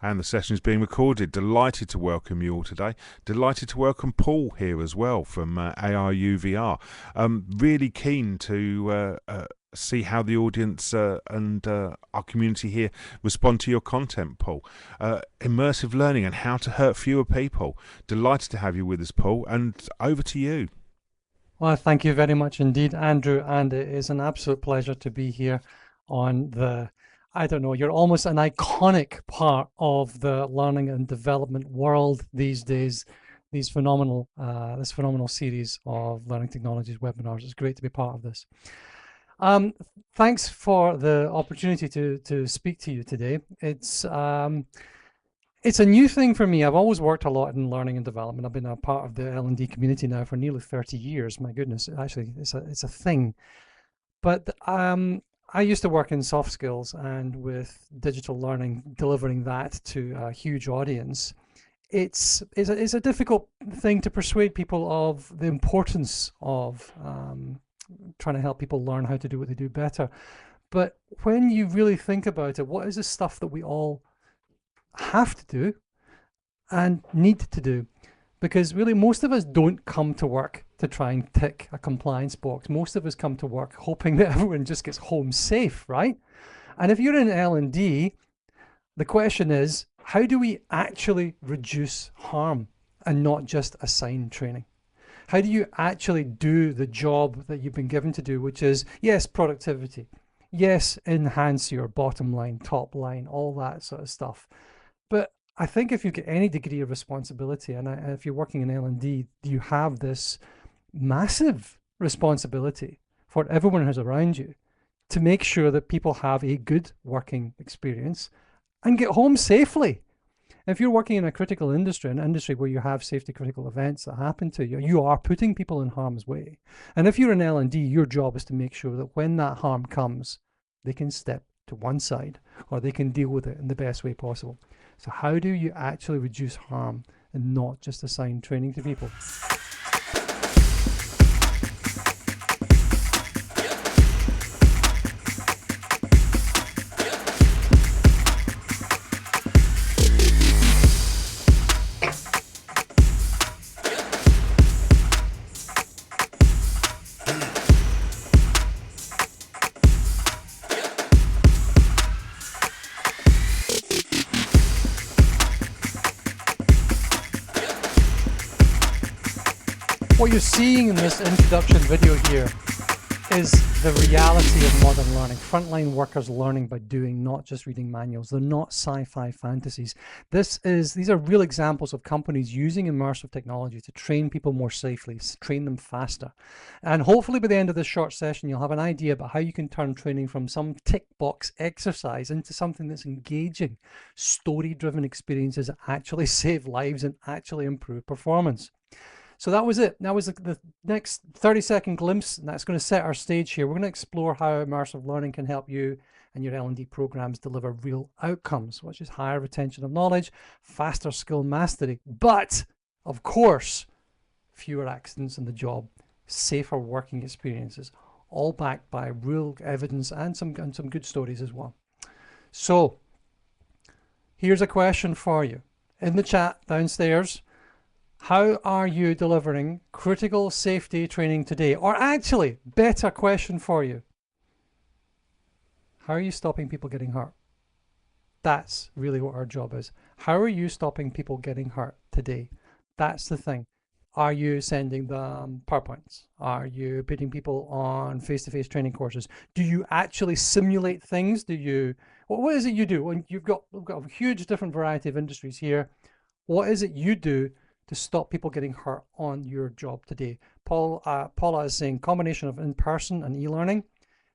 and the session is being recorded. Delighted to welcome you all today. Delighted to welcome Paul here as well from ARuVR. Really keen to see how the audience and our community here respond to your content, Paul. Immersive learning and how to hurt fewer people. Delighted to have you with us, Paul, and over to you. Well, thank you very much indeed, Andrew, and it is an absolute pleasure to be here on the, I don't know, you're almost an iconic part of the learning and development world these days. This phenomenal series of learning technologies webinars. It's great to be part of this. Thanks for the opportunity to speak to you today. It's a new thing for me. I've always worked a lot in learning and development. I've been a part of the L&D community now for nearly 30 years. My goodness, actually, it's a thing. But I used to work in soft skills and with digital learning, delivering that to a huge audience. It's a difficult thing to persuade people of the importance of trying to help people learn how to do what they do better. But when you really think about it, what is the stuff that we all have to do and need to do? Because really most of us don't come to work to try and tick a compliance box. Most of us come to work hoping that everyone just gets home safe, right? And if you're in L&D, the question is, how do we actually reduce harm and not just assign training? How do you actually do the job that you've been given to do, which is, yes, productivity, yes, enhance your bottom line, top line, all that sort of stuff. But I think if you get any degree of responsibility, and if you're working in L&D, you have this massive responsibility for everyone who's around you to make sure that people have a good working experience and get home safely. If you're working in a critical industry, an industry where you have safety critical events that happen to you, you are putting people in harm's way. And if you're in L&D, your job is to make sure that when that harm comes, they can step to one side or they can deal with it in the best way possible. So how do you actually reduce harm and not just assign training to people? What you're seeing in this introduction video here is the reality of modern learning. Frontline workers learning by doing, not just reading manuals. They're not sci-fi fantasies. These are real examples of companies using immersive technology to train people more safely, train them faster. And hopefully by the end of this short session, you'll have an idea about how you can turn training from some tick box exercise into something that's engaging, story-driven experiences that actually save lives and actually improve performance. So that was it. That was the next 30-second glimpse, and that's going to set our stage here. We're going to explore how immersive learning can help you and your L&D programs deliver real outcomes, which is higher retention of knowledge, faster skill mastery, but of course, fewer accidents in the job, safer working experiences, all backed by real evidence and some good stories as well. So here's a question for you. In the chat downstairs, how are you delivering critical safety training today? Or actually, better question for you. How are you stopping people getting hurt? That's really what our job is. How are you stopping people getting hurt today? That's the thing. Are you sending them PowerPoints? Are you putting people on face-to-face training courses? Do you actually simulate things? What is it you do? When we've got a huge different variety of industries here. What is it you do to stop people getting hurt on your job today? Paula is saying combination of in-person and e-learning,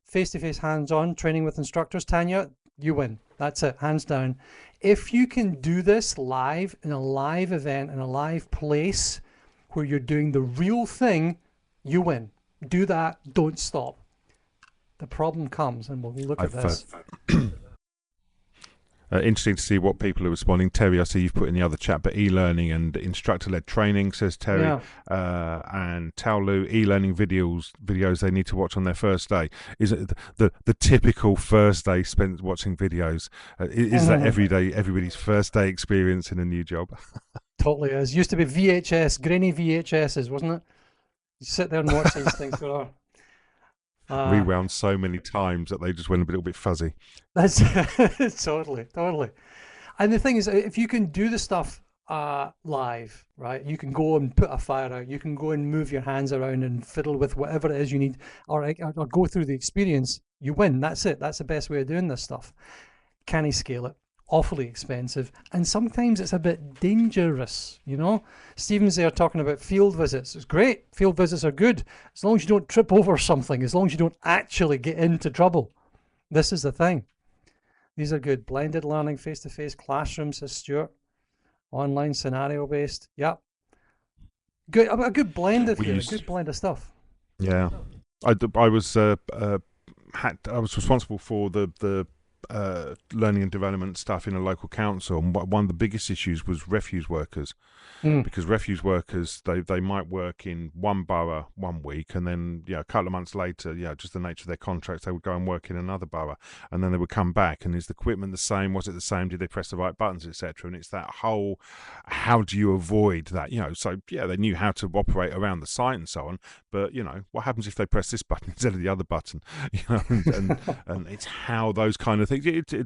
face-to-face hands-on training with instructors. Tanya, you win. That's it, hands down. If you can do this live, in a live event, in a live place where you're doing the real thing, you win. Do that, don't stop. The problem comes, and we'll look at this. Interesting to see what people are responding. Terry, I see you've put in the other chat, but e-learning and instructor-led training, says Terry. Yeah. And Taolu, e-learning videos they need to watch on their first day. Is it the typical first day spent watching videos? Is that every day, everybody's first day experience in a new job? Totally is. Used to be VHS, grainy VHSs, wasn't it? You sit there and watch these things for Rewound so many times that they just went a little bit fuzzy. that's totally, totally. And the thing is, if you can do the stuff live, right? You can go and put a fire out. You can go and move your hands around and fiddle with whatever it is you need, or go through the experience. You win. That's it. That's the best way of doing this stuff. Can he scale it? Awfully expensive, and sometimes it's a bit dangerous. You know, Stephen's there talking about field visits. It's great. Field visits are good as long as you don't trip over something. As long as you don't actually get into trouble. This is the thing. These are good. Blended learning, face-to-face classroom, says Stuart. Online scenario-based. Yep. Good. A good blend of We here. A used, good blend of stuff. yeah. I was I was responsible for the learning and development stuff in a local council, and one of the biggest issues was refuse workers. Mm. Because refuse workers, they might work in one borough one week, and then a couple of months later, just the nature of their contracts, they would go and work in another borough, and then they would come back, and is the equipment the same, was it the same, did they press the right buttons, etc. And it's that whole, how do you avoid that, so they knew how to operate around the site and so on, but what happens if they press this button instead of the other button, and it's how those kind of things,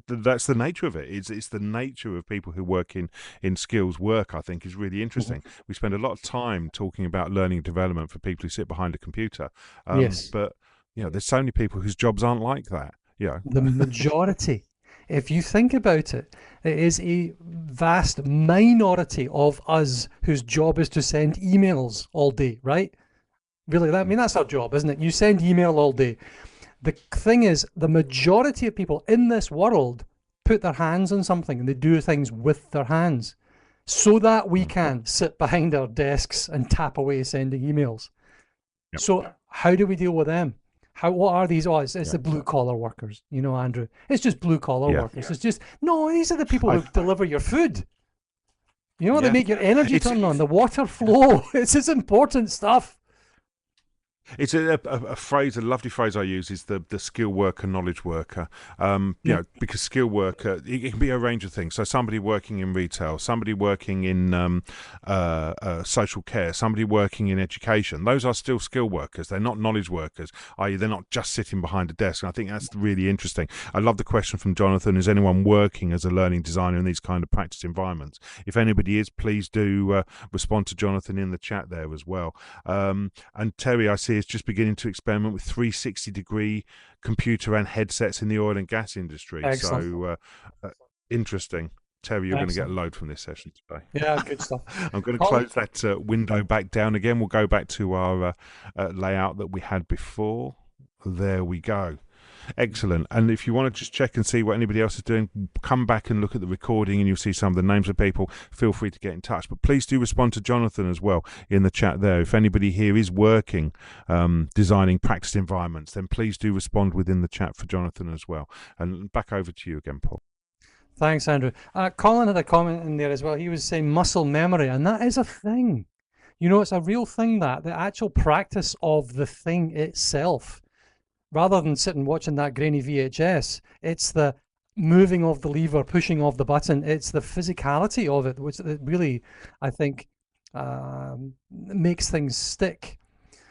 that's the nature of it. It's the nature of people who work in skills work, I think, is really interesting. We spend a lot of time talking about learning and development for people who sit behind a computer, Yes. but there's so many people whose jobs aren't like that. The majority. If you think about it, it is a vast minority of us whose job is to send emails all day, right? Really, that's our job, isn't it? You send email all day. The thing is, the majority of people in this world put their hands on something and they do things with their hands so that we can sit behind our desks and tap away sending emails. Yep. So how do we deal with them? What are these? Oh, it's the blue collar workers, Andrew. It's just blue collar workers. It's just, no, these are the people who deliver your food. They make your energy turn on, the water flow. It's just important stuff. It's a phrase, a lovely phrase I use is the skill worker, knowledge worker. Because skill worker, it can be a range of things. So somebody working in retail, somebody working in social care, somebody working in education. Those are still skill workers. They're not knowledge workers, i.e. they're not just sitting behind a desk. And I think that's really interesting. I love the question from Jonathan, is anyone working as a learning designer in these kind of practice environments? If anybody is, please do respond to Jonathan in the chat there as well. And Terry, I see, is just beginning to experiment with 360-degree computer and headsets in the oil and gas industry. Excellent. So interesting. Terry, you're going to get a load from this session today. Yeah, good stuff. I'm going to close that window back down again. We'll go back to our layout that we had before. There we go. Excellent. And if you want to just check and see what anybody else is doing, come back and look at the recording and you'll see some of the names of people. Feel free to get in touch. But please do respond to Jonathan as well in the chat there. If anybody here is working designing practice environments, then please do respond within the chat for Jonathan as well. And back over to you again, Paul. Thanks, Andrew. Colin had a comment in there as well. He was saying muscle memory, and that is a thing. It's a real thing, that the actual practice of the thing itself. Rather than sitting watching that grainy VHS, it's the moving of the lever, pushing of the button. It's the physicality of it, which really, I think, makes things stick.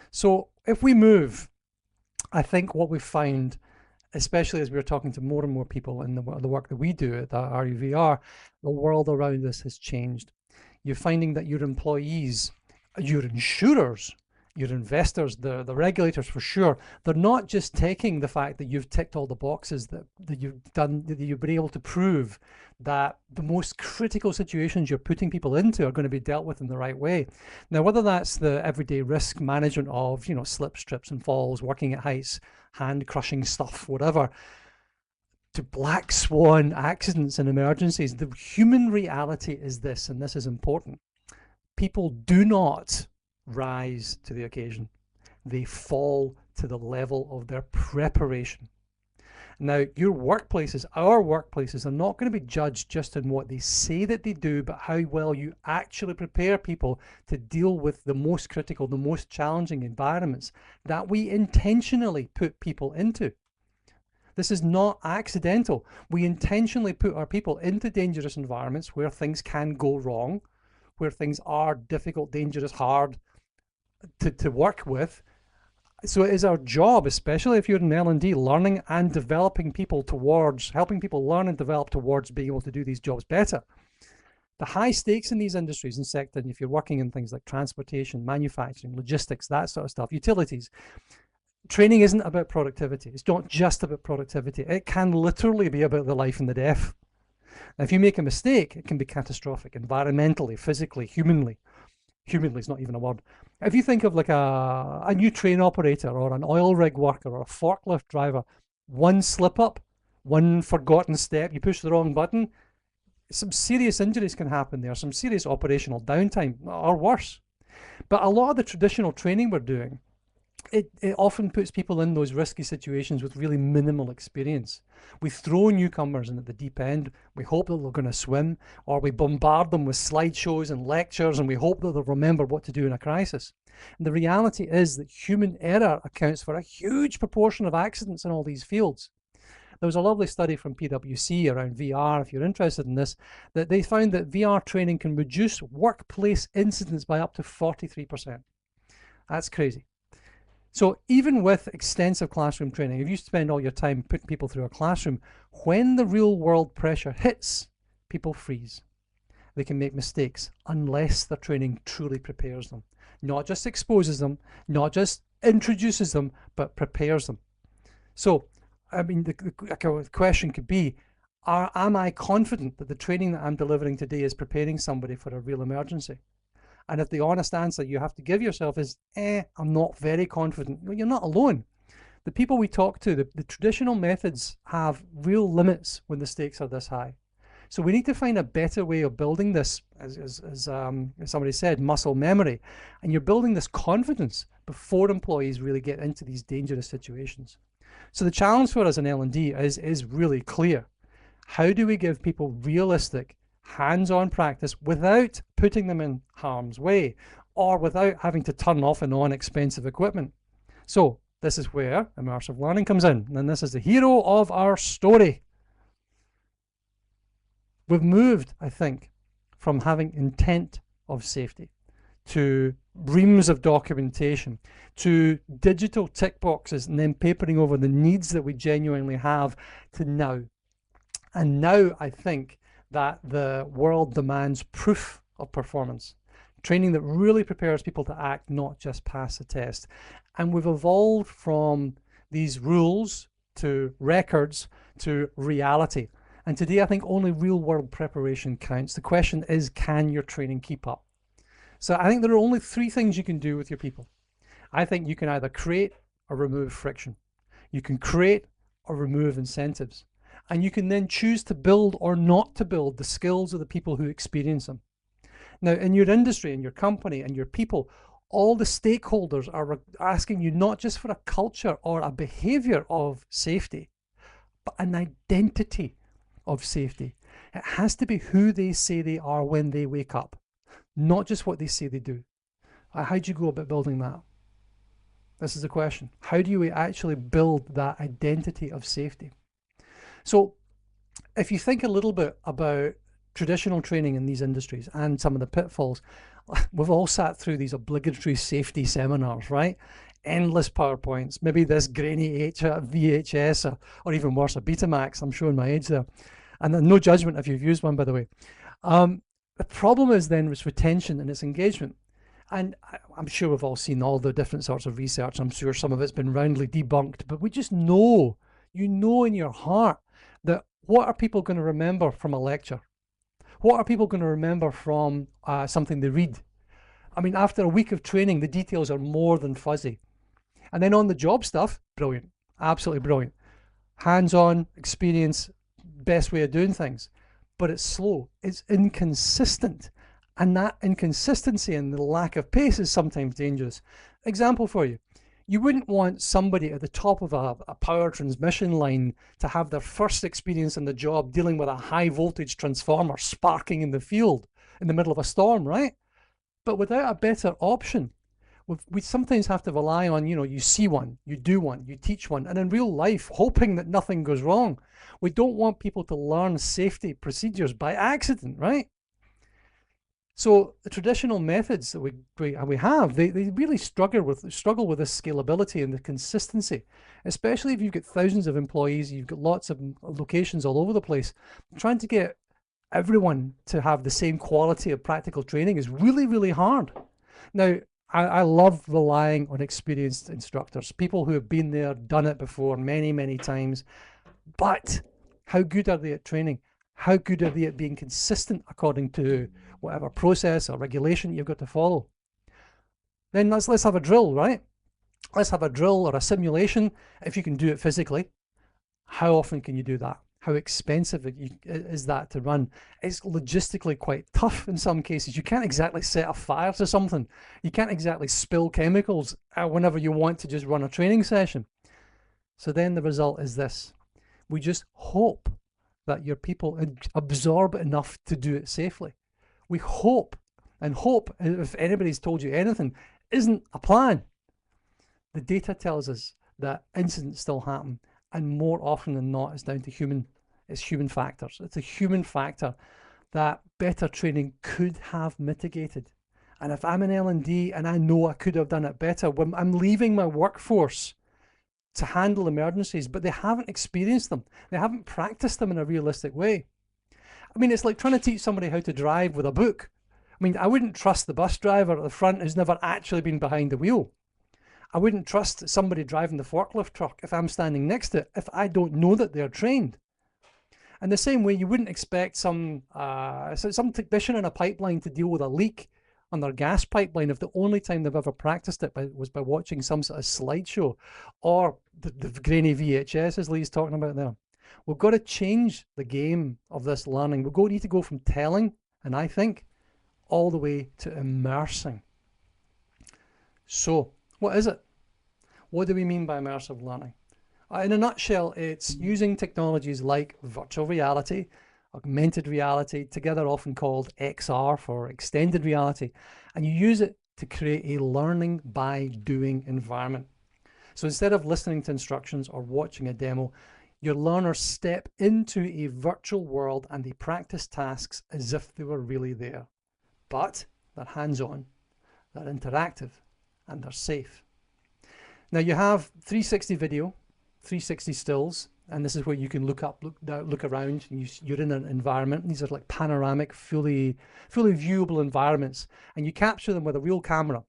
So if we move, I think what we find, especially as we're talking to more and more people in the work that we do at ARuVR, the world around us has changed. You're finding that your employees, your insurers, your investors, the regulators for sure, they're not just taking the fact that you've ticked all the boxes that you've done, that you've been able to prove that the most critical situations you're putting people into are going to be dealt with in the right way. Now, whether that's the everyday risk management of, slips, trips and falls, working at heights, hand crushing stuff, whatever, to black swan accidents and emergencies, the human reality is this, and this is important. People do not rise to the occasion. They fall to the level of their preparation. Now, your workplaces, our workplaces, are not going to be judged just on what they say that they do, but how well you actually prepare people to deal with the most critical, the most challenging environments that we intentionally put people into. This is not accidental. We intentionally put our people into dangerous environments where things can go wrong, where things are difficult, dangerous, hard to work with. So it is our job, especially if you're in L&D, learning and developing people towards, helping people learn and develop towards being able to do these jobs better. The high stakes in these industries and sectors, if you're working in things like transportation, manufacturing, logistics, that sort of stuff, utilities, training isn't about productivity. It's not just about productivity. It can literally be about the life and the death. Now, if you make a mistake, it can be catastrophic, environmentally, physically, humanly. Humanly is not even a word. If you think of like a new train operator or an oil rig worker or a forklift driver, one slip up, one forgotten step, you push the wrong button, some serious injuries can happen there, some serious operational downtime or worse. But a lot of the traditional training we're doing, it often puts people in those risky situations with really minimal experience. We throw newcomers in at the deep end. We hope that they're going to swim, or we bombard them with slideshows and lectures, and we hope that they'll remember what to do in a crisis. And the reality is that human error accounts for a huge proportion of accidents in all these fields. There was a lovely study from PwC around VR, if you're interested in this, that they found that VR training can reduce workplace incidents by up to 43%. That's crazy. So even with extensive classroom training, if you spend all your time putting people through a classroom, when the real world pressure hits, people freeze. They can make mistakes unless their training truly prepares them. Not just exposes them, not just introduces them, but prepares them. So, I mean, the question could be, am I confident that the training that I'm delivering today is preparing somebody for a real emergency? And if the honest answer you have to give yourself is, I'm not very confident, well, you're not alone. The people we talk to, the traditional methods have real limits when the stakes are this high. So we need to find a better way of building this, as somebody said, muscle memory. And you're building this confidence before employees really get into these dangerous situations. So the challenge for us in L&D is really clear. How do we give people realistic, hands-on practice without putting them in harm's way or without having to turn off and on expensive equipment? So this is where immersive learning comes in, and this is the hero of our story. We've moved, I think, from having intent of safety to reams of documentation to digital tick boxes and then papering over the needs that we genuinely have to now. And now I think that the world demands proof of performance, training that really prepares people to act, not just pass the test. And we've evolved from these rules to records to reality. And today I think only real world preparation counts. The question is, can your training keep up? So I think there are only three things you can do with your people. I think you can either create or remove friction. You can create or remove incentives. And you can then choose to build or not to build the skills of the people who experience them. Now, in your industry, in your company, and your people, all the stakeholders are asking you not just for a culture or a behavior of safety, but an identity of safety. It has to be who they say they are when they wake up, not just what they say they do. How do you go about building that? This is the question. How do you actually build that identity of safety? So if you think a little bit about traditional training in these industries and some of the pitfalls, we've all sat through these obligatory safety seminars, right? Endless PowerPoints, maybe this grainy VHS or even worse, a Betamax. I'm showing my age there. And no judgment if you've used one, by the way. The problem is then its retention and its engagement. And I'm sure we've all seen all the different sorts of research. I'm sure some of it's been roundly debunked, but we just know, you know in your heart, that what are people going to remember from a lecture? What are people going to remember from something they read? I mean, after a week of training, the details are more than fuzzy. And then on the job stuff, brilliant, absolutely brilliant. Hands-on experience, best way of doing things. But it's slow, it's inconsistent. And that inconsistency and the lack of pace is sometimes dangerous. Example for you. You wouldn't want somebody at the top of a power transmission line to have their first experience in the job dealing with a high voltage transformer sparking in the field in the middle of a storm, right? But without a better option, we sometimes have to rely on, you see one, you do one, you teach one, and in real life, hoping that nothing goes wrong. We don't want people to learn safety procedures by accident, right? So the traditional methods that we have, they really struggle with this scalability and the consistency, especially if you've got thousands of employees, you've got lots of locations all over the place. Trying to get everyone to have the same quality of practical training is really, really hard. Now, I love relying on experienced instructors, people who have been there, done it before many, many times. But how good are they at training? How good are they at being consistent according to whatever process or regulation you've got to follow? Then let's have a drill, right? Let's have a drill or a simulation if you can do it physically. How often can you do that? How expensive is that to run? It's logistically quite tough in some cases. You can't exactly set a fire to something. You can't exactly spill chemicals whenever you want to just run a training session. So then the result is this. We just hope that your people absorb enough to do it safely. We hope, and hope, if anybody's told you anything, isn't a plan. The data tells us that incidents still happen, and more often than not, it's down to human factors. It's a human factor that better training could have mitigated. And if I'm in L&D and I know I could have done it better, when I'm leaving my workforce to handle emergencies, but they haven't experienced them, they haven't practiced them in a realistic way. I mean, it's like trying to teach somebody how to drive with a book. I mean, I wouldn't trust the bus driver at the front who's never actually been behind the wheel. I wouldn't trust somebody driving the forklift truck if I'm standing next to it if I don't know that they're trained. And the same way, you wouldn't expect some technician in a pipeline to deal with a leak on their gas pipeline if the only time they've ever practiced it was by watching some sort of slideshow or the grainy VHS, as Lee's talking about there. We've got to change the game of this learning. We need to go from telling, and I think, all the way to immersing. So, what is it? What do we mean by immersive learning? In a nutshell, it's using technologies like virtual reality, augmented reality, together often called XR for extended reality, and you use it to create a learning by doing environment. So instead of listening to instructions or watching a demo, your learners step into a virtual world and they practice tasks as if they were really there. But they're hands-on, they're interactive, and they're safe. Now you have 360 video, 360 stills, and this is where you can look around, and you're in an environment. These are like panoramic, fully viewable environments, and you capture them with a real camera.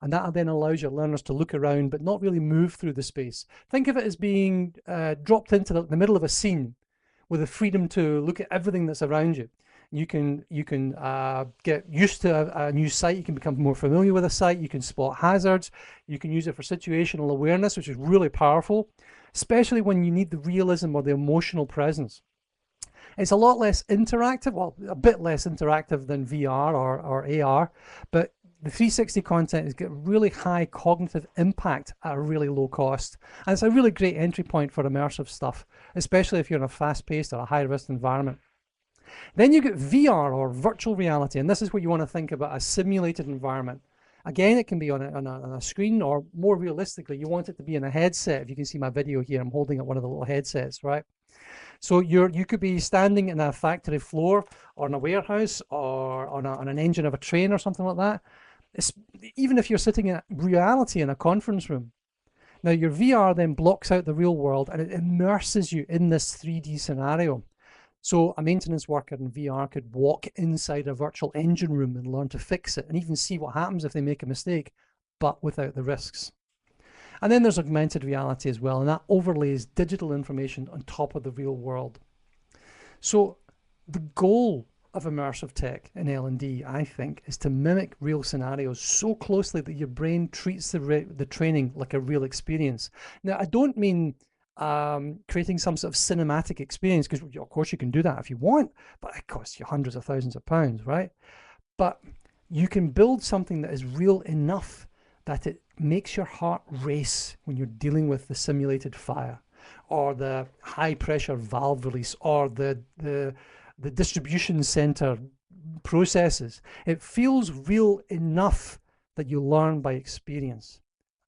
And that then allows your learners to look around but not really move through the space. Think of it as being dropped into the middle of a scene with the freedom to look at everything that's around you. You can get used to a new site. You can become more familiar with a site. You can spot hazards. You can use it for situational awareness, which is really powerful, especially when you need the realism or the emotional presence. It's a lot less interactive, well, a bit less interactive than VR or AR, but the 360 content has got really high cognitive impact at a really low cost. And it's a really great entry point for immersive stuff, especially if you're in a fast-paced or a high-risk environment. Then you get VR or virtual reality, and this is where you want to think about a simulated environment. Again, it can be on a screen, or more realistically, you want it to be in a headset. If you can see my video here, I'm holding up one of the little headsets, right? So you could be standing in a factory floor or in a warehouse or on an engine of a train or something like that. Even if you're sitting in reality in a conference room. Now your VR then blocks out the real world and it immerses you in this 3D scenario. So a maintenance worker in VR could walk inside a virtual engine room and learn to fix it and even see what happens if they make a mistake, but without the risks. And then there's augmented reality as well, and that overlays digital information on top of the real world. So the goal of immersive tech in L&D, I think, is to mimic real scenarios so closely that your brain treats the training like a real experience. Now, I don't mean creating some sort of cinematic experience, because of course you can do that if you want, but it costs you hundreds of thousands of pounds, right? But you can build something that is real enough that it makes your heart race when you're dealing with the simulated fire, or the high pressure valve release, or the distribution center processes. It feels real enough that you learn by experience.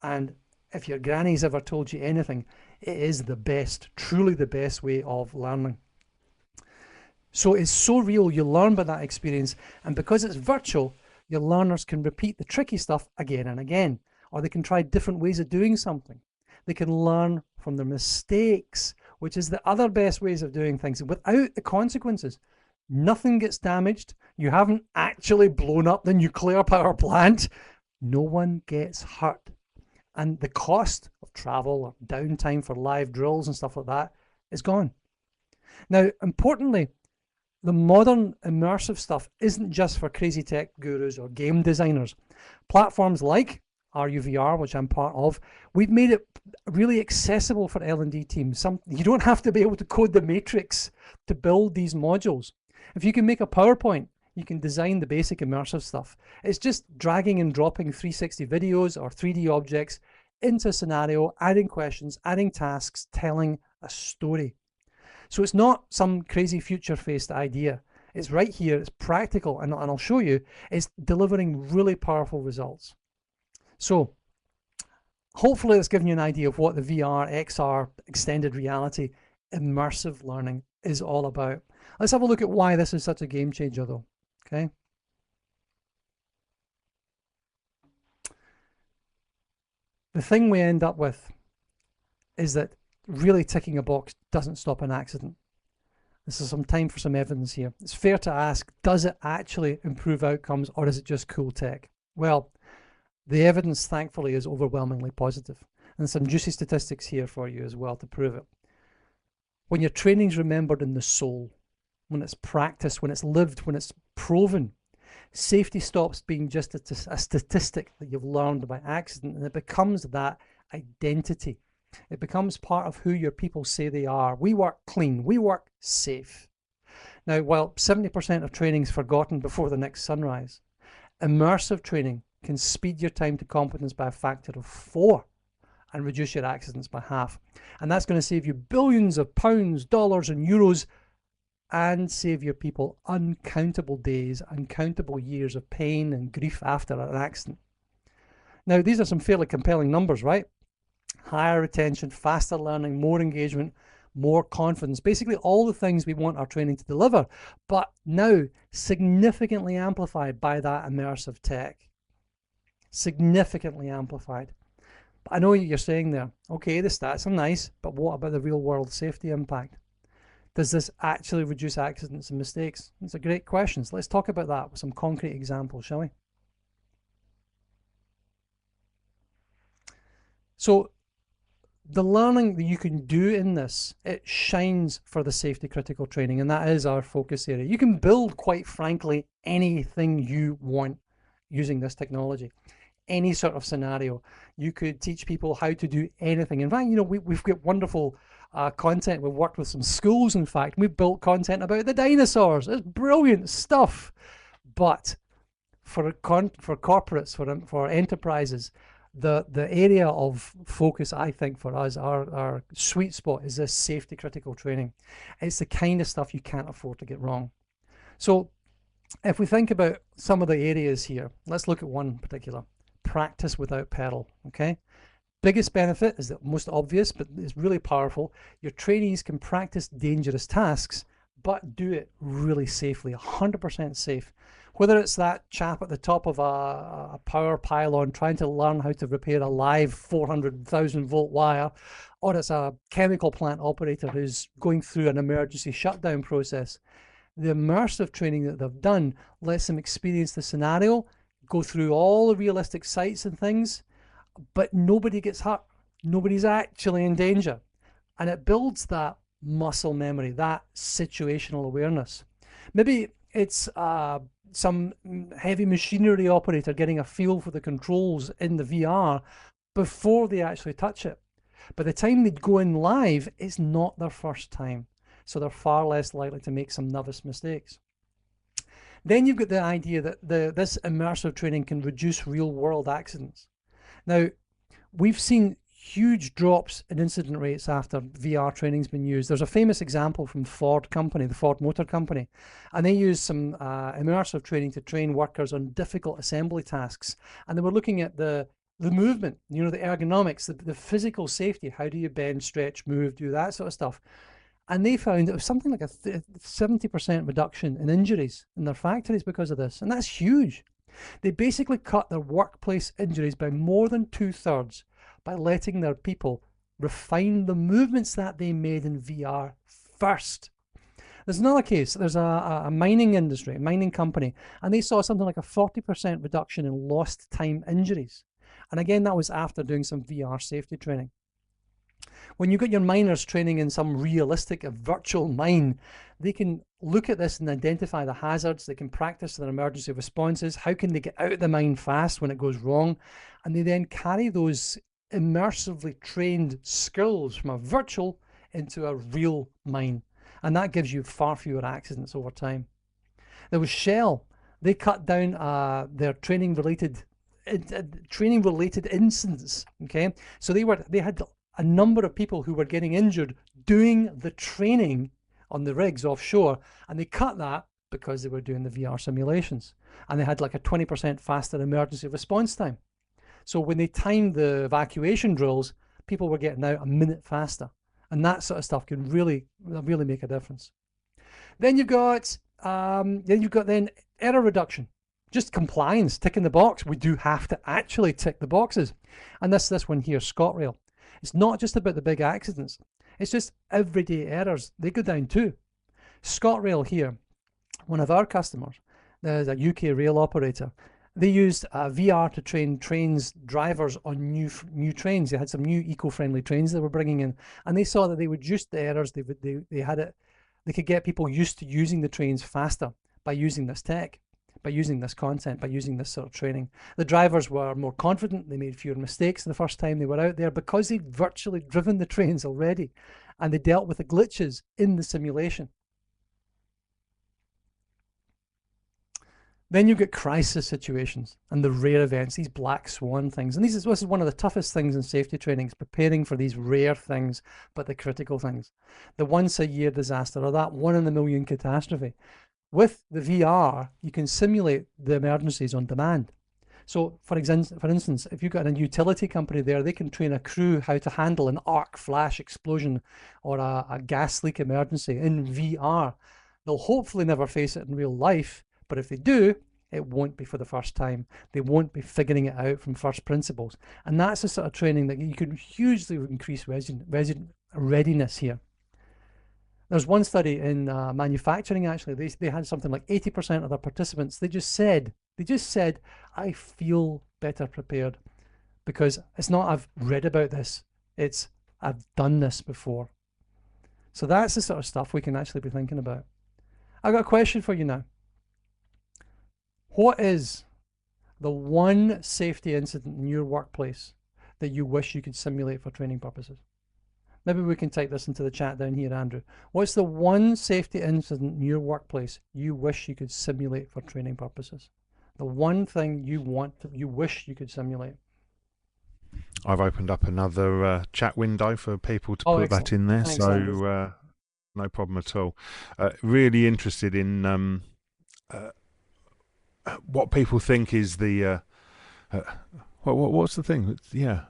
And if your granny's ever told you anything, it is the best, truly the best way of learning. So it's so real, you learn by that experience, and because it's virtual, your learners can repeat the tricky stuff again and again, or they can try different ways of doing something. They can learn from their mistakes, which is the other best ways of doing things, without the consequences. Nothing gets damaged. You haven't actually blown up the nuclear power plant. No one gets hurt. And the cost of travel or downtime for live drills and stuff like that is gone. Now, importantly, the modern immersive stuff isn't just for crazy tech gurus or game designers. Platforms like ARuVR, which I'm part of, we've made it really accessible for L&D teams. You don't have to be able to code the matrix to build these modules. If you can make a PowerPoint, you can design the basic immersive stuff. It's just dragging and dropping 360 videos or 3D objects into a scenario, adding questions, adding tasks, telling a story. So it's not some crazy future-faced idea. It's right here, it's practical, and I'll show you, it's delivering really powerful results. So hopefully it's given you an idea of what the VR, XR, extended reality, immersive learning is all about. Let's have a look at why this is such a game changer though, okay? The thing we end up with is that really ticking a box doesn't stop an accident. This is some time for some evidence here. It's fair to ask, does it actually improve outcomes, or is it just cool tech? Well, the evidence, thankfully, is overwhelmingly positive. And some juicy statistics here for you as well to prove it. When your training's remembered in the soul, when it's practiced, when it's lived, when it's proven, safety stops being just a statistic that you've learned by accident, and it becomes that identity. It becomes part of who your people say they are. We work clean, we work safe. Now, while 70% of training is forgotten before the next sunrise, immersive training can speed your time to competence by a factor of 4 and reduce your accidents by half. And that's going to save you billions of pounds, dollars, and euros, and save your people uncountable days, uncountable years of pain and grief after an accident. Now, these are some fairly compelling numbers, right? Higher retention, faster learning, more engagement, more confidence, basically all the things we want our training to deliver, but now significantly amplified by that immersive tech. Significantly amplified. But I know you're saying there, okay, the stats are nice, but what about the real world safety impact? Does this actually reduce accidents and mistakes? It's a great question. So let's talk about that with some concrete examples, shall we? So the learning that you can do in this, it shines for the safety critical training, and that is our focus area. You can build, quite frankly, anything you want using this technology. Any sort of scenario. You could teach people how to do anything. In fact, you know, we've got wonderful content. We've worked with some schools, in fact. We've built content about the dinosaurs. It's brilliant stuff. But for corporates, for enterprises, the area of focus, I think, for us, our sweet spot is this safety critical training. It's the kind of stuff you can't afford to get wrong. So if we think about some of the areas here, let's look at one particular. Practice without peril, okay? Biggest benefit is the most obvious, but it's really powerful. Your trainees can practice dangerous tasks, but do it really safely, 100% safe. Whether it's that chap at the top of a power pylon trying to learn how to repair a live 400,000 volt wire, or it's a chemical plant operator who's going through an emergency shutdown process, the immersive training that they've done lets them experience the scenario, go through all the realistic sites and things, but nobody gets hurt. Nobody's actually in danger. And it builds that muscle memory, that situational awareness. Maybe it's some heavy machinery operator getting a feel for the controls in the VR before they actually touch it. By the time they go in live, it's not their first time. So they're far less likely to make some novice mistakes. Then you've got the idea that this immersive training can reduce real world accidents. Now, we've seen huge drops in incident rates after VR training's been used. There's a famous example from Ford Company, the Ford Motor Company, and they used some immersive training to train workers on difficult assembly tasks. And they were looking at the movement, you know, the ergonomics, the physical safety. How do you bend, stretch, move, do that sort of stuff? And they found it was something like a 70% reduction in injuries in their factories because of this. And that's huge. They basically cut their workplace injuries by more than 2/3 by letting their people refine the movements that they made in VR first. There's another case. There's a mining industry, a mining company, and they saw something like a 40% reduction in lost time injuries. And again, that was after doing some VR safety training. When you got your miners training in some realistic virtual mine, they can look at this and identify the hazards. They can practice their emergency responses. How can they get out of the mine fast when it goes wrong? And they then carry those immersively trained skills from a virtual into a real mine. And that gives you far fewer accidents over time. There was Shell. They cut down their training-related incidents. Okay, so they had a number of people who were getting injured doing the training on the rigs offshore, and they cut that because they were doing the VR simulations, and they had like a 20% faster emergency response time. So when they timed the evacuation drills, people were getting out a minute faster, and that sort of stuff can really make a difference. Then you've got error reduction, just compliance, ticking the box. We do have to actually tick the boxes, and this one here, ScotRail. It's not just about the big accidents. It's just everyday errors. They go down too. ScotRail here, one of our customers, there's a UK rail operator. They used VR to train drivers on new trains. They had some new eco-friendly trains they were bringing in, and they saw that they would reduce the errors. They could get people used to using the trains faster by using this tech, by using this content, by using this sort of training. The drivers were more confident. They made fewer mistakes the first time they were out there because they'd virtually driven the trains already, and they dealt with the glitches in the simulation. Then you get crisis situations and the rare events, these black swan things. And this is one of the toughest things in safety training, is preparing for these rare things, but the critical things. The once-a-year disaster, or that one-in-a-million catastrophe. With the VR, you can simulate the emergencies on demand. So for instance, if you've got a utility company there, they can train a crew how to handle an arc flash explosion or a gas leak emergency in VR. They'll hopefully never face it in real life, but if they do, it won't be for the first time. They won't be figuring it out from first principles. And that's the sort of training that you can hugely increase readiness here. There's one study in manufacturing, actually. They had something like 80% of their participants. They just said, I feel better prepared, because it's not I've read about this, it's I've done this before. So that's the sort of stuff we can actually be thinking about. I've got a question for you now. What is the one safety incident in your workplace that you wish you could simulate for training purposes? Maybe we can type this into the chat down here, Andrew. What's the one safety incident in your workplace you wish you could simulate for training purposes? The one thing you wish you could simulate. I've opened up another chat window for people to put excellent. that in there. Thanks, so no problem at all. Really interested in what people think is the what's the thing? Yeah,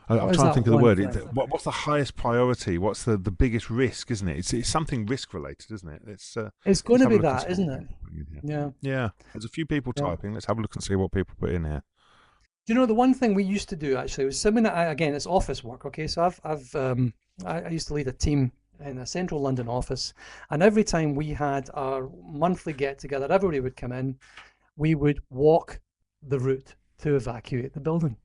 I'm trying to think of the word. What's the highest priority? What's the biggest risk? Isn't it? It's something risk related, isn't it? It's going to be that, isn't it? Yeah. There's a few people typing. Let's have a look and see what people put in here. Do you know, the one thing we used to do actually was something that again, it's office work. Okay, so I used to lead a team in a central London office, and every time we had our monthly get together, everybody would come in, we would walk the route to evacuate the building.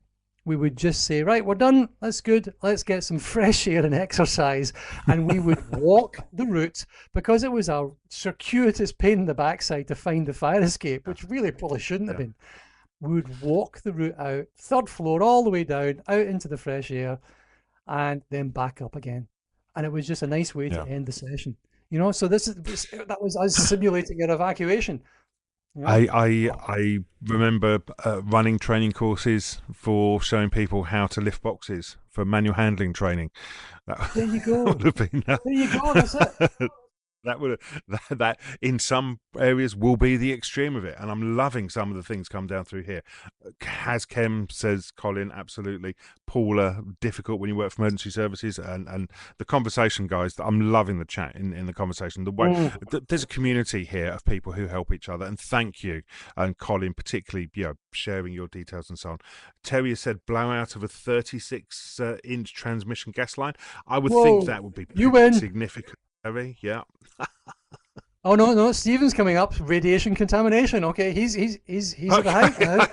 We would just say, right, we're done, that's good, let's get some fresh air and exercise. And we would walk the route, because it was a circuitous pain in the backside to find the fire escape, which really probably shouldn't have been. We would walk the route out, 3rd floor, all the way down, out into the fresh air, and then back up again. And it was just a nice way to end the session. You know, so that was us simulating an evacuation. Yeah. I remember running training courses for showing people how to lift boxes for manual handling training. That There you would go. have been There you go. That's it. that would that in some areas will be the extreme of it, and I'm loving some of the things come down through here. Has Kem says Colin, absolutely. Paula, difficult when you work for emergency services, and the conversation, guys. I'm loving the chat in the conversation. The way Mm. there's a community here of people who help each other, and thank you, and Colin particularly, sharing your details and so on. Terry has said blowout of a 36-inch transmission gas line. I would think Whoa. that would be You pretty win. significant. Terry, yeah. Oh no, no, Steven's coming up. Radiation contamination. Okay, he's at the Okay. height now.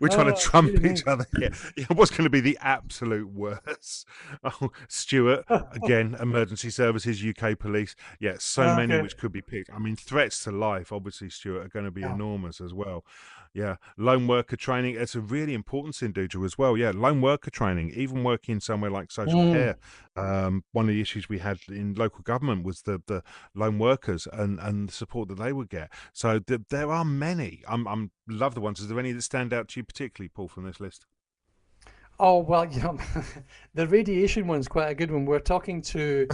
We're trying to Oh, dear trump me. each other here. Yeah, what's going to be the absolute worst? Oh, Stuart, again, emergency services, UK police. Yeah, so many Okay. which could be picked. I mean, threats to life, obviously, Stuart, are going to be Yeah. enormous as well. Yeah, lone worker training. It's a really important Sinduja as well. Yeah, lone worker training, even working somewhere like social Mm. care. One of the issues we had in local government was the lone workers and the support that they would get. So there are many. I'm love the ones. Is there any that stand out to you particularly, Paul, from this list? Oh well, the radiation one's quite a good one. We're talking to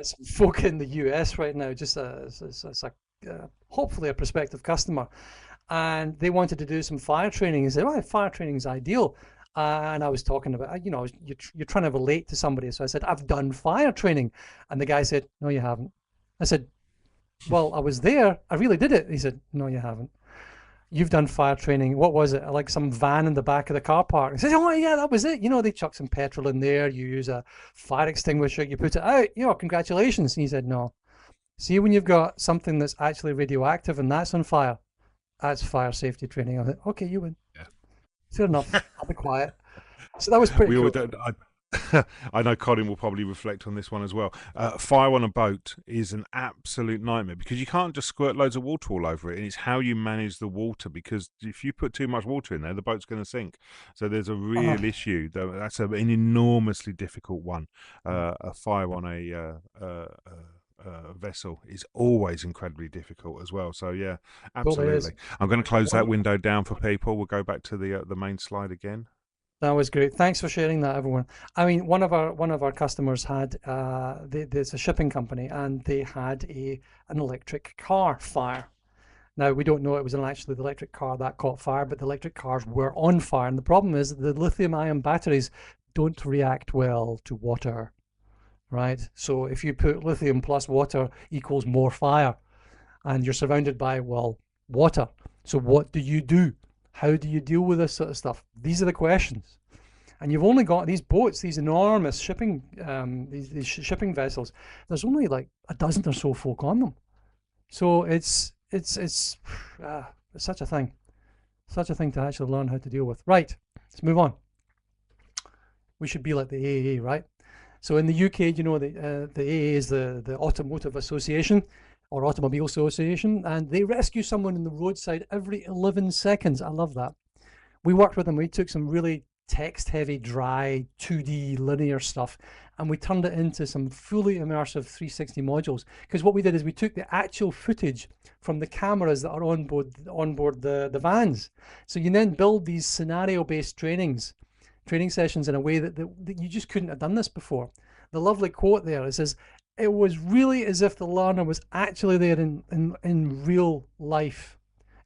some folk in the US right now, just as a hopefully a prospective customer, and they wanted to do some fire training. He said, "Oh, fire training is ideal." And I was talking about, you're trying to relate to somebody. So I said, "I've done fire training," and the guy said, "No, you haven't." I said, "Well, I was there. I really did it." He said, "No, you haven't. You've done fire training. What was it? Like some van in the back of the car park." He says, "Oh yeah, that was it. They chuck some petrol in there. You use a fire extinguisher. You put it out. Congratulations." And he said, "No. See, when you've got something that's actually radioactive and that's on fire, that's fire safety training." I thought, "Okay, you win. Fair enough. I'll be quiet." So that was pretty We all cool. don't. I know Colin will probably reflect on this one as well. Fire on a boat is an absolute nightmare because you can't just squirt loads of water all over it, and it's how you manage the water. Because if you put too much water in there, the boat's going to sink. So there's a Uh, real issue. That's an enormously difficult one. A fire on a vessel is always incredibly difficult as well. So yeah, totally is. absolutely. I'm going to close One that of, window down for people. We'll go back to the main slide again. that was great. Thanks for sharing that, everyone. I mean, one of our customers had there's a shipping company, and they had an electric car fire. Now, we don't know it was actually the electric car that caught fire, but the electric cars were on fire. And the problem is the lithium ion batteries don't react well to water, right? So if you put lithium plus water equals more fire, and you're surrounded by, well, water. So what do you do? How do you deal with this sort of stuff? These are the questions. And you've only got these boats, these enormous shipping, these shipping vessels. There's only like a dozen or so folk on them. So it's such a thing to actually learn how to deal with. Right, let's move on. We should be like the AA, right? So in the UK, the AA is the Automotive Association or Automobile Association, and they rescue someone in the roadside every 11 seconds. I love that. We worked with them. We took some really text heavy, dry, 2D linear stuff, and we turned it into some fully immersive 360 modules. Because what we did is we took the actual footage from the cameras that are on board the vans. So you then build these scenario based training sessions in a way that you just couldn't have done this before. The lovely quote there, it says, "It was really as if the learner was actually there in real life.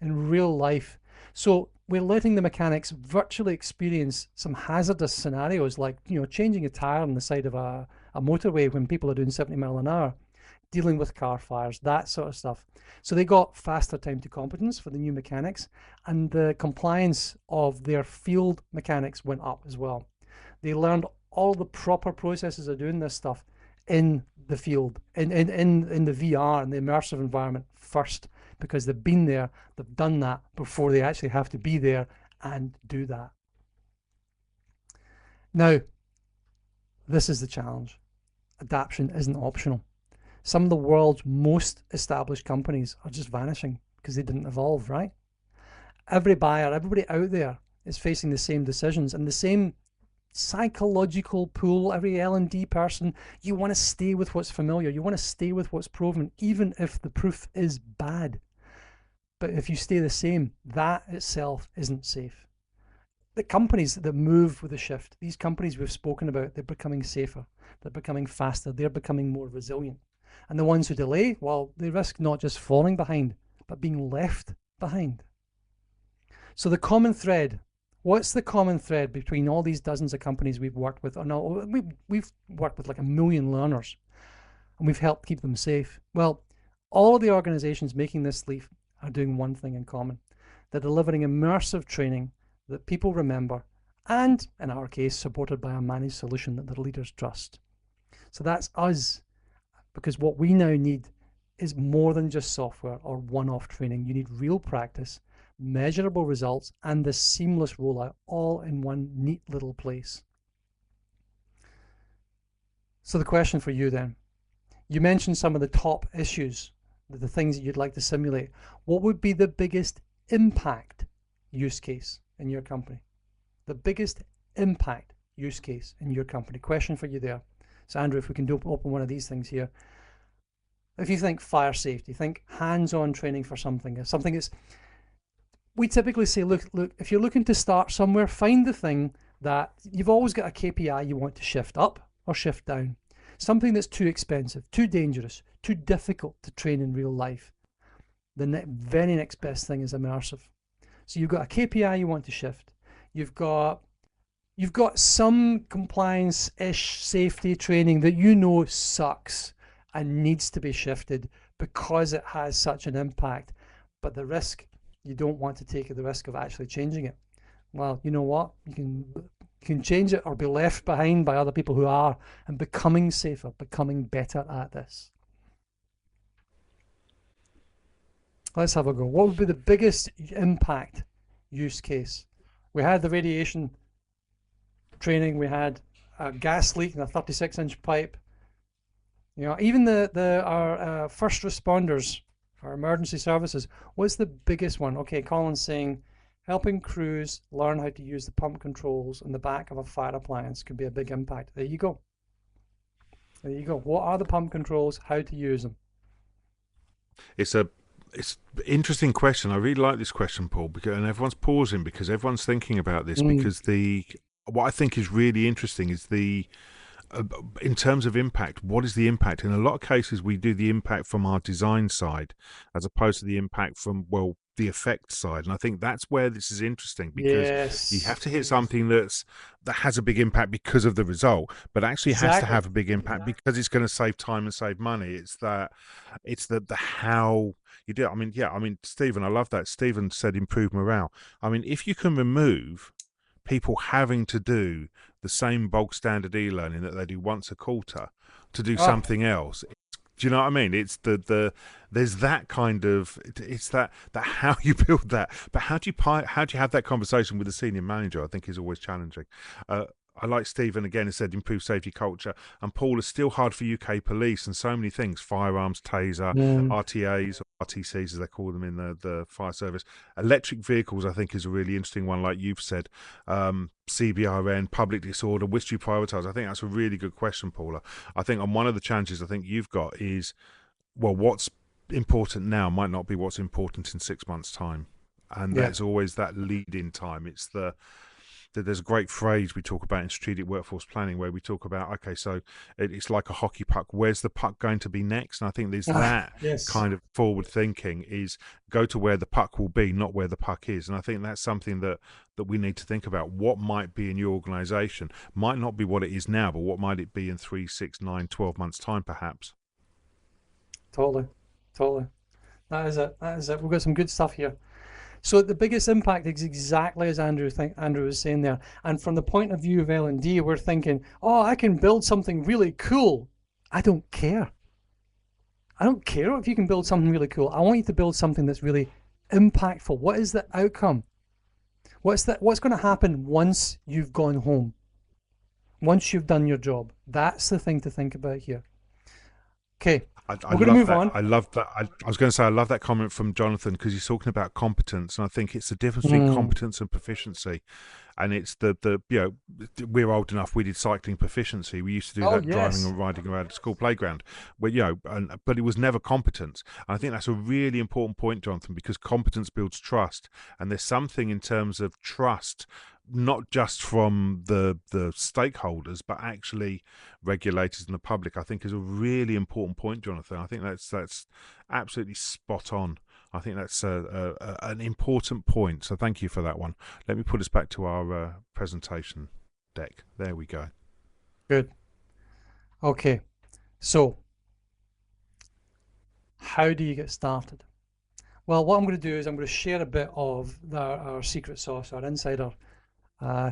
In real life." So we're letting the mechanics virtually experience some hazardous scenarios like, changing a tire on the side of a motorway when people are doing 70 mile an hour, dealing with car fires, that sort of stuff. So they got faster time to competence for the new mechanics, and the compliance of their field mechanics went up as well. They learned all the proper processes of doing this stuff in the field, in the VR and the immersive environment first, because they've been there, they've done that before they actually have to be there and do that. Now, this is the challenge. Adaptation isn't optional. Some of the world's most established companies are just vanishing because they didn't evolve, right? Every buyer, everybody out there is facing the same decisions and the same psychological pull. Every L&D person, you want to stay with what's familiar. You want to stay with what's proven, even if the proof is bad. But if you stay the same, that itself isn't safe. The companies that move with the shift, these companies we've spoken about, they're becoming safer, they're becoming faster, they're becoming more resilient. And the ones who delay, well, they risk not just falling behind, but being left behind. So the common thread, what's the common thread between all these dozens of companies we've worked with? Or no, we've worked with like 1 million learners, and we've helped keep them safe. Well, all of the organizations making this leap are doing one thing in common. They're delivering immersive training that people remember, and in our case, supported by a managed solution that their leaders trust. So that's us, because what we now need is more than just software or one-off training. You need real practice, measurable results, and the seamless rollout all in one neat little place. So the question for you then, you mentioned some of the top issues, the things that you'd like to simulate. What would be the biggest impact use case in your company? The biggest impact use case in your company. Question for you there. So Andrew, if we can open one of these things here. If you think fire safety, think hands-on training for something that's, we typically say, look, if you're looking to start somewhere, find the thing that you've always got a KPI you want to shift up or shift down. Something that's too expensive, too dangerous, too difficult to train in real life. The very next best thing is immersive. So you've got a KPI you want to shift. You've got some compliance-ish safety training that you know sucks and needs to be shifted because it has such an impact. But the risk, you don't want to take the risk of actually changing it. Well, you know what? You can change it or be left behind by other people who are, and becoming safer, becoming better at this. Let's have a go. What would be the biggest impact use case? We had the radiation training, we had a gas leak in a 36-inch pipe. You know, even our first responders, our emergency services, what's the biggest one? Okay, Colin's saying helping crews learn how to use the pump controls in the back of a fire appliance could be a big impact. There you go. There you go. What are the pump controls? How to use them? It's an interesting question. I really like this question, Paul, and everyone's pausing because everyone's thinking about this. Because what I think is really interesting is in terms of impact, what is the impact? In a lot of cases, we do the impact from our design side as opposed to the impact from, well, the effect side. And I think that's where this is interesting, because you have to hit something that has a big impact because of the result, but actually has to have a big impact because it's going to save time and save money. It's the how you do it. I mean, Stephen, I love that. Stephen said improve morale. I mean, if you can remove people having to do the same bog standard e-learning that they do once a quarter to do something else. Do you know what I mean? It's there's that kind of, it's that how you build that, but how do you have that conversation with the senior manager? I think is always challenging. I like Stephen again, who said improve safety culture, and Paul, is still hard for UK police and so many things: firearms, taser, RTAs, or RTCs as they call them in the fire service. Electric vehicles, I think, is a really interesting one, like you've said. CBRN, public disorder, which do you prioritise? I think that's a really good question, Paula. I think on one of the challenges I think you've got is, well, what's important now might not be what's important in 6 months' time, and there's always that lead-in time. It's there's a great phrase we talk about in strategic workforce planning where we talk about, okay, so it's like a hockey puck. Where's the puck going to be next? And I think there's that kind of forward thinking, is go to where the puck will be, not where the puck is. And I think that's something that we need to think about. What might be in your organization might not be what it is now, but what might it be in 3, 6, 9, 12 months time, perhaps? Totally. That is it. We've got some good stuff here. So the biggest impact is exactly as Andrew was saying there. And from the point of view of L&D, we're thinking, oh, I can build something really cool. I don't care. I don't care if you can build something really cool. I want you to build something that's really impactful. What is the outcome? What's going to happen once you've gone home? Once you've done your job? That's the thing to think about here. Okay, I we're going to love move that. on. I love that. I was going to say I love that comment from Jonathan because he's talking about competence, and I think it's the difference between Mm. competence and proficiency. And it's the we're old enough. We did cycling proficiency. We used to do Oh, that driving yes. and riding around the school playground. Where but it was never competence. And I think that's a really important point, Jonathan, because competence builds trust, and there's something in terms of trust, not just from the stakeholders, but actually regulators and the public. I think is a really important point, Jonathan. I think that's absolutely spot on. I think that's an important point. So thank you for that one. Let me put us back to our presentation deck. There we go. Good. Okay, so how do you get started? Well, what I'm going to do is I'm going to share a bit of our secret sauce, our insider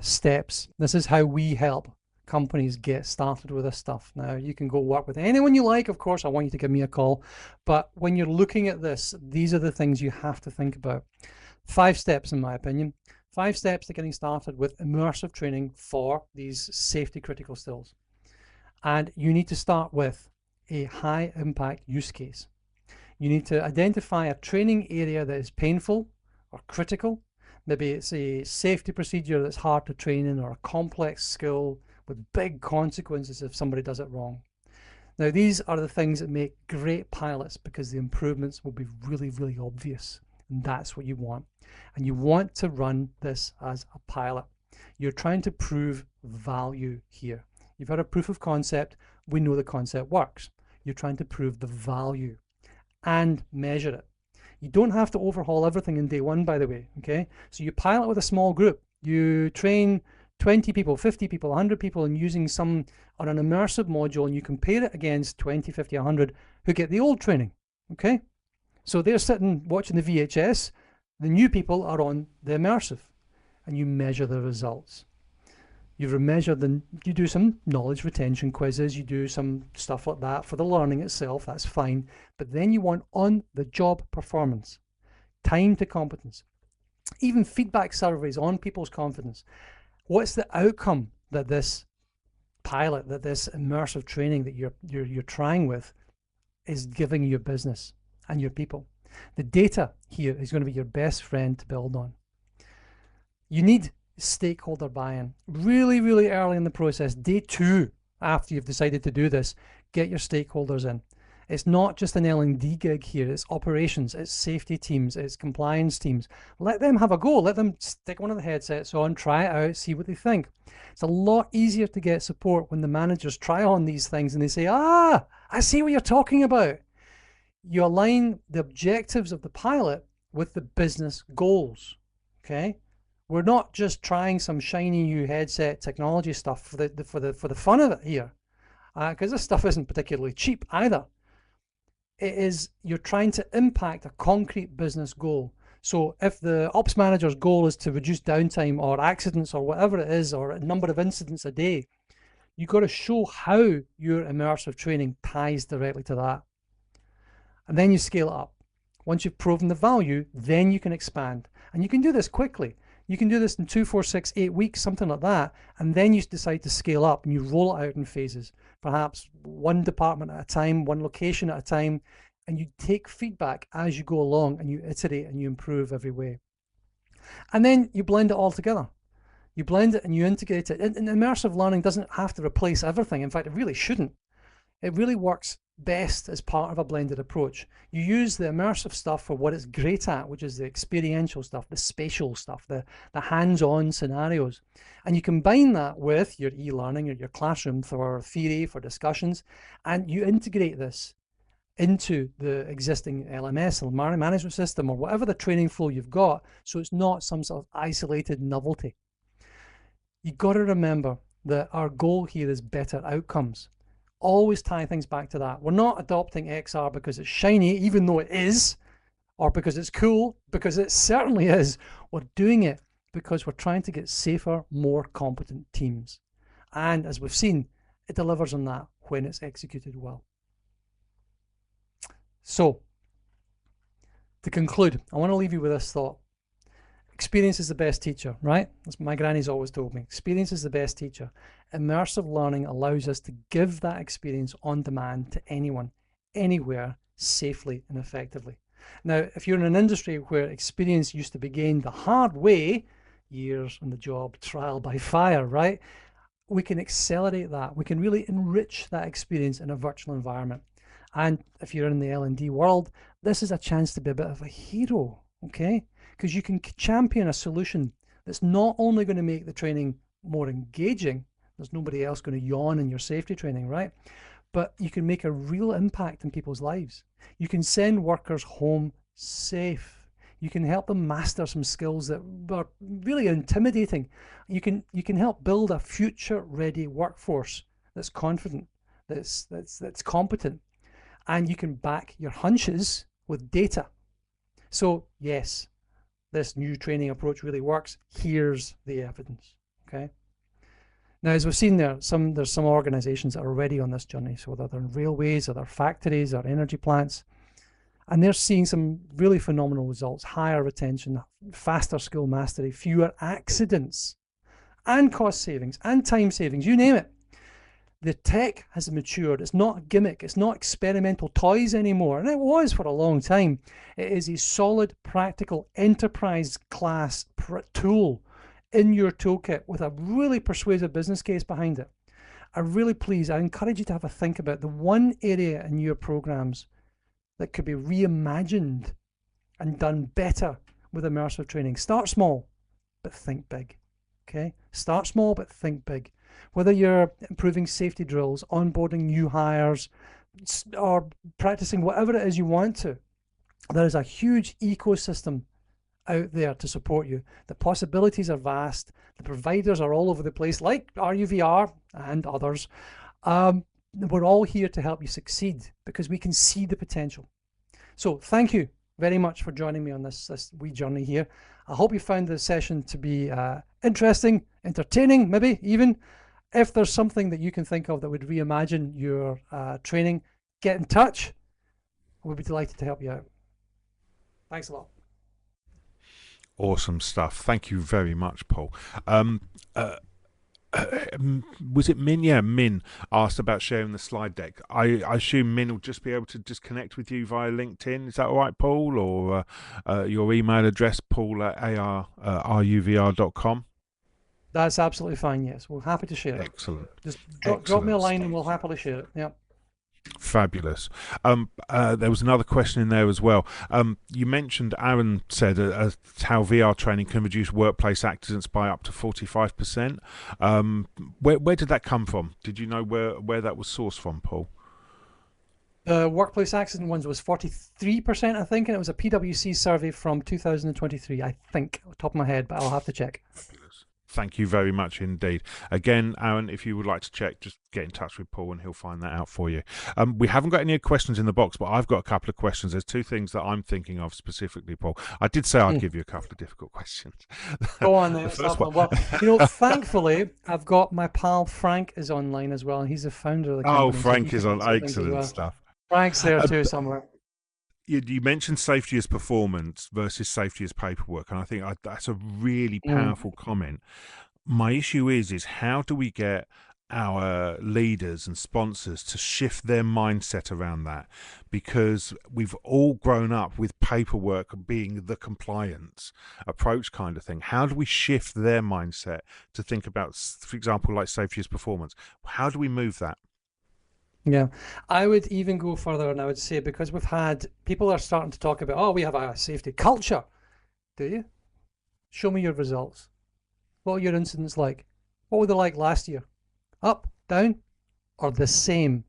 steps. This is how we help companies get started with this stuff. Now, you can go work with anyone you like, of course. I want you to give me a call. But when you're looking at this, these are the things you have to think about. 5 steps, in my opinion. 5 steps to getting started with immersive training for these safety critical skills. And you need to start with a high impact use case. You need to identify a training area that is painful or critical. Maybe it's a safety procedure that's hard to train in, or a complex skill with big consequences if somebody does it wrong. Now, these are the things that make great pilots because the improvements will be really, really obvious. And that's what you want. And you want to run this as a pilot. You're trying to prove value here. You've had a proof of concept. We know the concept works. You're trying to prove the value and measure it. You don't have to overhaul everything in day one, by the way, okay? So you pilot with a small group. You train 20 people, 50 people, 100 people and using some on an immersive module, and you compare it against 20, 50, 100 who get the old training, okay? So they're sitting watching the VHS. The new people are on the immersive, and you measure the results. You do some knowledge retention quizzes, you do some stuff like that for the learning itself, that's fine. But then you want on the job performance, time to competence, even feedback surveys on people's confidence. What's the outcome that this pilot, that this immersive training that you're trying with is giving your business and your people? The data here is going to be your best friend to build on. You need stakeholder buy-in really, really early in the process. Day 2, after you've decided to do this, get your stakeholders in. It's not just an L&D gig here, it's operations, it's safety teams, it's compliance teams. Let them have a go. Let them stick one of the headsets on, try it out, see what they think. It's a lot easier to get support when the managers try on these things and they say, I see what you're talking about. You align the objectives of the pilot with the business goals, okay? We're not just trying some shiny new headset technology stuff for the fun of it here, because this stuff isn't particularly cheap either. It is, you're trying to impact a concrete business goal. So if the ops manager's goal is to reduce downtime or accidents or whatever it is, or a number of incidents a day, you've got to show how your immersive training ties directly to that. And then you scale it up. Once you've proven the value, then you can expand. And you can do this quickly. You can do this in 2, 4, 6, 8 weeks, something like that. And then you decide to scale up and you roll it out in phases, perhaps one department at a time, one location at a time. And you take feedback as you go along and you iterate and you improve every way. And then you blend it all together. You blend it and you integrate it. And immersive learning doesn't have to replace everything. In fact, it really shouldn't. It really works best as part of a blended approach. You use the immersive stuff for what it's great at, which is the experiential stuff, the spatial stuff, the hands-on scenarios. And you combine that with your e-learning or your classroom for theory, for discussions, and you integrate this into the existing LMS or management system or whatever the training flow you've got, so it's not some sort of isolated novelty. You've got to remember that our goal here is better outcomes. Always tie things back to that. We're not adopting XR because it's shiny, even though it is, or because it's cool, because it certainly is. We're doing it because we're trying to get safer, more competent teams. And as we've seen, it delivers on that when it's executed well. So, to conclude, I want to leave you with this thought. Experience is the best teacher, right? That's what my granny's always told me. Experience is the best teacher. Immersive learning allows us to give that experience on demand to anyone, anywhere safely and effectively. Now, if you're in an industry where experience used to be gained the hard way, years on the job, trial by fire, right? We can accelerate that. We can really enrich that experience in a virtual environment. And if you're in the L&D world, this is a chance to be a bit of a hero, okay? Because you can champion a solution that's not only going to make the training more engaging, there's nobody else going to yawn in your safety training, right? But you can make a real impact in people's lives. You can send workers home safe. You can help them master some skills that are really intimidating. You can help build a future-ready workforce that's confident, that's competent, and you can back your hunches with data. So yes, this new training approach really works. Here's the evidence. Okay. Now, as we've seen there's some organizations that are already on this journey. So whether they're in railways or they're factories or energy plants, and they're seeing some really phenomenal results: higher retention, faster skill mastery, fewer accidents, and cost savings and time savings, you name it. The tech has matured. It's not a gimmick. It's not experimental toys anymore. And it was for a long time. It is a solid, practical, enterprise class tool in your toolkit with a really persuasive business case behind it. I'm really pleased. I encourage you to have a think about the one area in your programs that could be reimagined and done better with immersive training. Start small, but think big. Okay? Start small, but think big. Whether you're improving safety drills, onboarding new hires, or practicing whatever it is you want to, there is a huge ecosystem out there to support you. The possibilities are vast. The providers are all over the place, like ARuVR and others. We're all here to help you succeed because we can see the potential. So thank you very much for joining me on this wee journey here. I hope you found the session to be interesting, entertaining, maybe even. If there's something that you can think of that would reimagine your training, get in touch. We'll be delighted to help you out. Thanks a lot. Awesome stuff. Thank you very much, Paul. Was it Min? Yeah, Min asked about sharing the slide deck. I assume Min will just be able to just connect with you via LinkedIn. Is that all right, Paul? Or your email address, paul@aruvr.com? That's absolutely fine, yes. We're happy to share it. Excellent. Just drop me a line and we'll happily share it. Yeah. Fabulous. There was another question in there as well. You mentioned, Aaron said, how VR training can reduce workplace accidents by up to 45%. Where did that come from? Did you know where that was sourced from, Paul? The workplace accident ones was 43%, I think, and it was a PwC survey from 2023, I think, off the top of my head, but I'll have to check. Fabulous. Thank you very much indeed. Again, Aaron, if you would like to check, just get in touch with Paul and he'll find that out for you. We haven't got any questions in the box, but I've got a couple of questions. There's two things that I'm thinking of specifically, Paul. I did say I'd give you a couple of difficult questions. Go on then. Well, thankfully, I've got my pal Frank is online as well. He's the founder of the company. Oh, Frank is on. Excellent stuff. Frank's there too somewhere. You mentioned safety as performance versus safety as paperwork, and I think that's a really powerful comment. My issue is how do we get our leaders and sponsors to shift their mindset around that? Because we've all grown up with paperwork being the compliance approach kind of thing. How do we shift their mindset to think about, for example, like safety as performance? How do we move that? Yeah, I would even go further and I would say, because we've had people are starting to talk about, oh, we have a safety culture. Do you? Show me your results. What were your incidents like? What were they like last year? Up, down, or the same?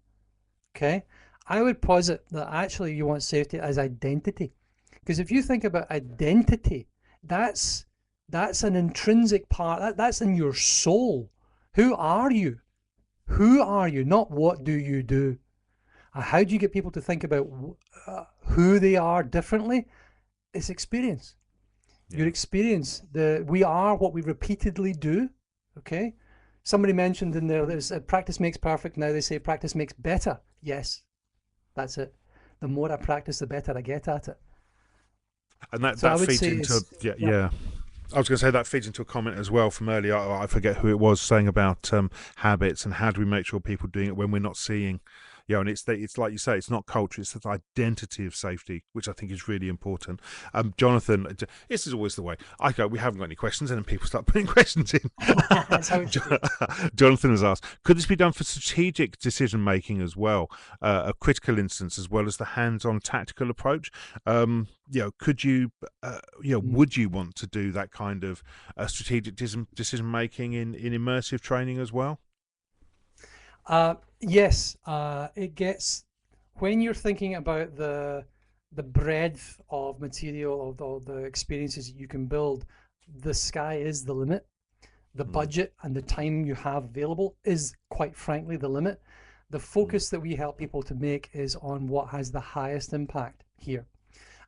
Okay, I would posit that actually you want safety as identity, because if you think about identity, that's an intrinsic part. That's in your soul. Who are you? Who are you? Not what do you do? How do you get people to think about who they are differently? It's experience. Yeah. Your experience. We are what we repeatedly do. Okay. Somebody mentioned in there, there's practice makes perfect. Now they say practice makes better. Yes, that's it. The more I practice, the better I get at it. And that feeds into yeah. I was going to say that feeds into a comment as well from earlier. I forget who it was saying about habits and how do we make sure people are doing it when we're not seeing, And it's like you say, it's not culture, it's the identity of safety, which I think is really important. Jonathan, this is always the way I go. We haven't got any questions, and then people start putting questions in. That's how it should be. Jonathan has asked, could this be done for strategic decision making as well, a critical instance as well as the hands-on tactical approach? Could you, would you want to do that kind of strategic decision making in immersive training as well? Yes, it gets when you're thinking about the breadth of material of the experiences you can build, the sky is the limit. The Mm, budget and the time you have available is quite frankly the limit. The mm, focus that we help people to make is on what has the highest impact here.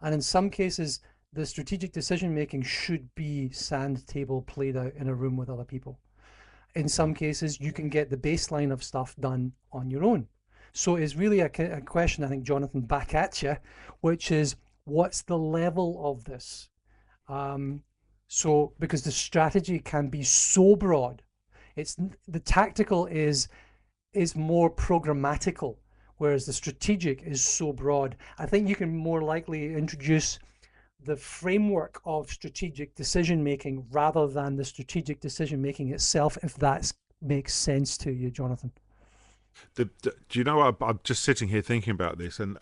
And in some cases, the strategic decision making should be sand table played out in a room with other people. In some mm. cases, you can get the baseline of stuff done on your own. So it's really a question, I think, Jonathan, back at you, which is what's the level of this? Um, so because the strategy can be so broad, it's the tactical is more programmatical, whereas the strategic is so broad. I think you can more likely introduce the framework of strategic decision making rather than the strategic decision making itself, if that makes sense to you, Jonathan. Do you know what? I'm just sitting here thinking about this, and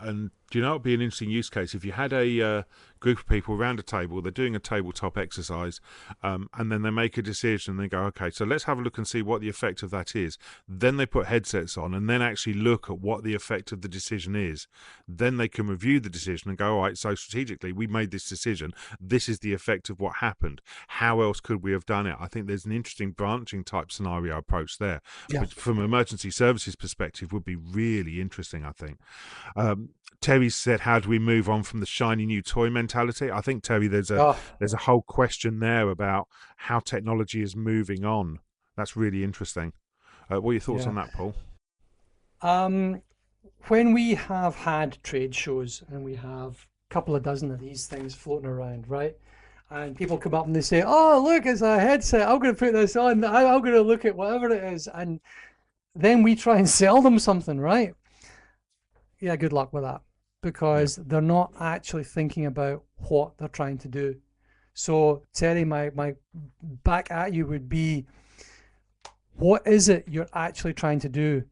do you know it'd be an interesting use case if you had a group of people around a table, they're doing a tabletop exercise, and then they make a decision and they go, okay, so let's have a look and see what the effect of that is. Then they put headsets on and then actually look at what the effect of the decision is. Then they can review the decision and go, all right, so strategically we made this decision. This is the effect of what happened. How else could we have done it? I think there's an interesting branching type scenario approach there, Yeah. which from an emergency services perspective would be really interesting, I think. Terry said, "How do we move on from the shiny new toy mentality?" I think, Terry, there's Oh, a whole question there about how technology is moving on. That's really interesting. What are your thoughts yeah. on that, Paul? Um, when we have had trade shows and we have a couple of dozen of these things floating around, right? And people come up and they say, "Oh, look, it's a headset. I'm going to put this on. I'm going to look at whatever it is." And then we try and sell them something, right? Yeah, good luck with that Yeah, because they're not actually thinking about what they're trying to do. So, Terry, my back at you would be what is it you're actually trying to do?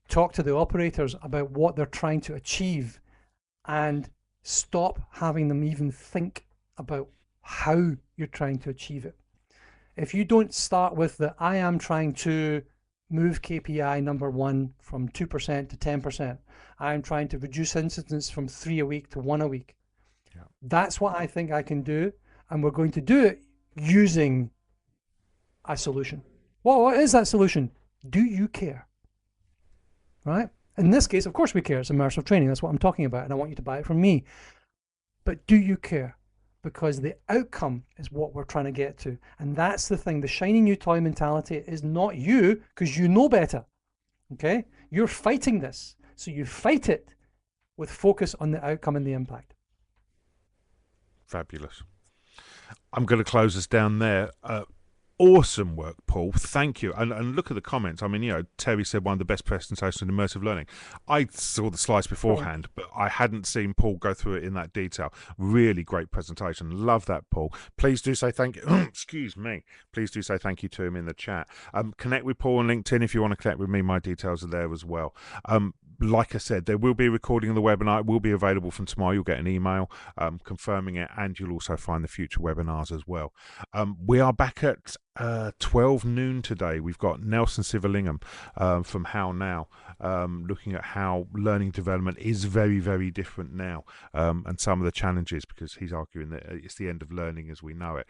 Talk to the operators about what they're trying to achieve and stop having them even think about how you're trying to achieve it. If you don't start with the I am trying to move KPI number one from 2% to 10%, I am trying to reduce incidents from 3 a week to 1 a week. yeah. That's what I think I can do. And we're going to do it using a solution. Well, what is that solution? Do you care? Right? In this case, of course we care. It's immersive training. That's what I'm talking about. And I want you to buy it from me. But do you care? Because the outcome is what we're trying to get to. And that's the thing. The shiny new toy mentality is not you because you know better. Okay? You're fighting this. So you fight it with focus on the outcome and the impact. Fabulous. I'm going to close us down there. Awesome work, Paul. Thank you. And look at the comments. I mean, Terry said one of the best presentations in immersive learning. I saw the slides Brilliant. beforehand, but I hadn't seen Paul go through it in that detail. Really great presentation. Love that, Paul. Please do say thank you. Excuse me. Please do say thank you to him in the chat. Connect with Paul on LinkedIn if you want to connect with me. My details are there as well. Like I said, there will be a recording of the webinar. It will be available from tomorrow. You'll get an email confirming it, and you'll also find the future webinars as well. We are back at 12 noon today. We've got Nelson Sivalingham from How Now, looking at how learning development is very, very different now, and some of the challenges, because he's arguing that it's the end of learning as we know it.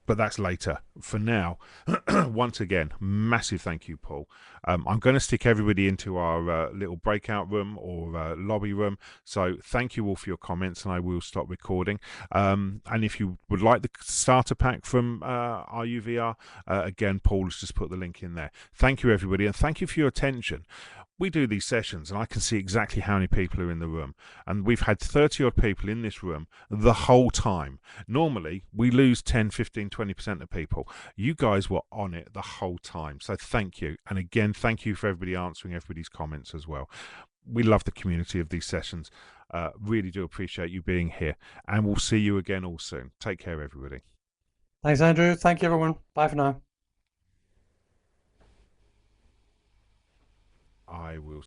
But that's later. For now, once again, massive thank you, Paul. I'm going to stick everybody into our little breakout room or lobby room. So thank you all for your comments, and I will stop recording. And if you would like the starter pack from ARuVR, again, Paul has just put the link in there. Thank you, everybody, and thank you for your attention. We do these sessions and I can see exactly how many people are in the room, and we've had 30 odd people in this room the whole time. Normally we lose 10, 15, 20% of people. You guys were on it the whole time, so thank you. And again, thank you for everybody answering everybody's comments as well. we love the community of these sessions. Really do appreciate you being here, and we'll see you again all soon. Take care, everybody. Thanks, Andrew. Thank you, everyone. Bye for now. I will